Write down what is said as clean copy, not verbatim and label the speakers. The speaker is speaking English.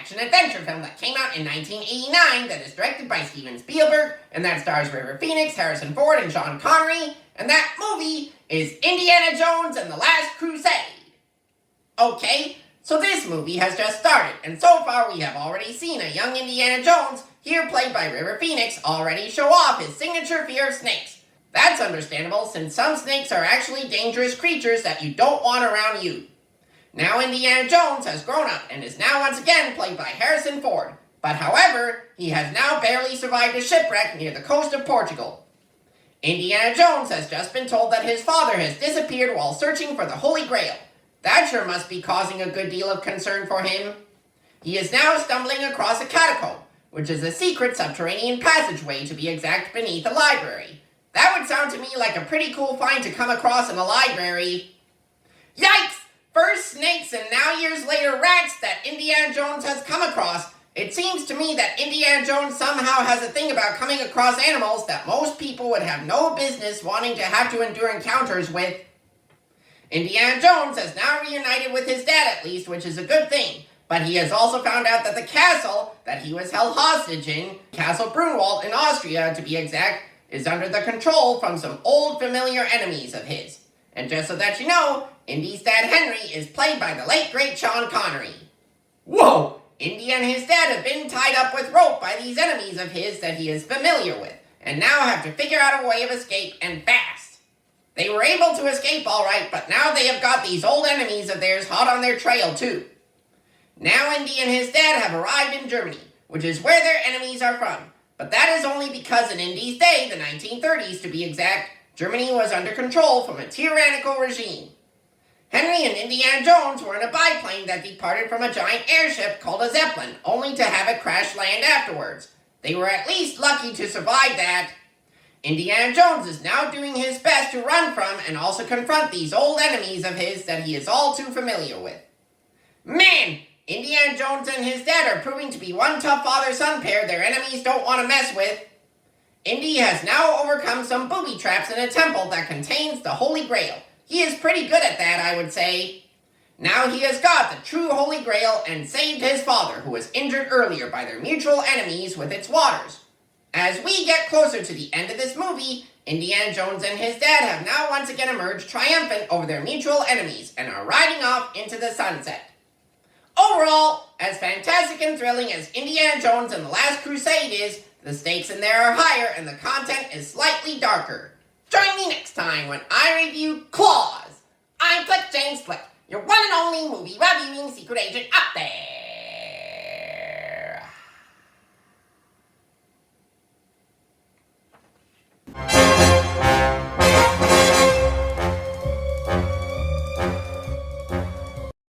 Speaker 1: action-adventure film that came out in 1989 that is directed by Steven Spielberg, and that stars River Phoenix, Harrison Ford, and Sean Connery, and that movie is Indiana Jones and the Last Crusade. Okay, so this movie has just started, and so far we have already seen a young Indiana Jones, here played by River Phoenix, already show off his signature fear of snakes. That's understandable, since some snakes are actually dangerous creatures that you don't want around you. Now Indiana Jones has grown up and is now once again played by Harrison Ford, but however, he has now barely survived a shipwreck near the coast of Portugal. Indiana Jones has just been told that his father has disappeared while searching for the Holy Grail. That sure must be causing a good deal of concern for him. He is now stumbling across a catacomb, which is a secret subterranean passageway to be exact beneath a library. That would sound to me like a pretty cool find to come across in a library. Yikes! First snakes and now years later rats that Indiana Jones has come across. It seems to me that Indiana Jones somehow has a thing about coming across animals that most people would have no business wanting to have to endure encounters with. Indiana Jones has now reunited with his dad at least, which is a good thing. But he has also found out that the castle that he was held hostage in, Castle Brunwald in Austria to be exact, is under the control from some old familiar enemies of his. And just so that you know, Indy's dad Henry is played by the late great Sean Connery. Whoa! Indy and his dad have been tied up with rope by these enemies of his that he is familiar with, and now have to figure out a way of escape, and fast. They were able to escape alright, but now they have got these old enemies of theirs hot on their trail too. Now Indy and his dad have arrived in Germany, which is where their enemies are from, but that is only because in Indy's day, the 1930s to be exact, Germany was under control from a tyrannical regime. Henry and Indiana Jones were in a biplane that departed from a giant airship called a Zeppelin, only to have it crash land afterwards. They were at least lucky to survive that. Indiana Jones is now doing his best to run from and also confront these old enemies of his that he is all too familiar with. Man, Indiana Jones and his dad are proving to be one tough father-son pair their enemies don't want to mess with. Indy has now overcome some booby traps in a temple that contains the Holy Grail. He is pretty good at that, I would say. Now he has got the true Holy Grail and saved his father, who was injured earlier by their mutual enemies with its waters. As we get closer to the end of this movie, Indiana Jones and his dad have now once again emerged triumphant over their mutual enemies and are riding off into the sunset. Overall, as fantastic and thrilling as Indiana Jones and the Last Crusade is, the stakes in there are higher and the content is slightly darker. Join me next time when I review Claws. I'm Click James Click, your one and only movie reviewing secret agent out there.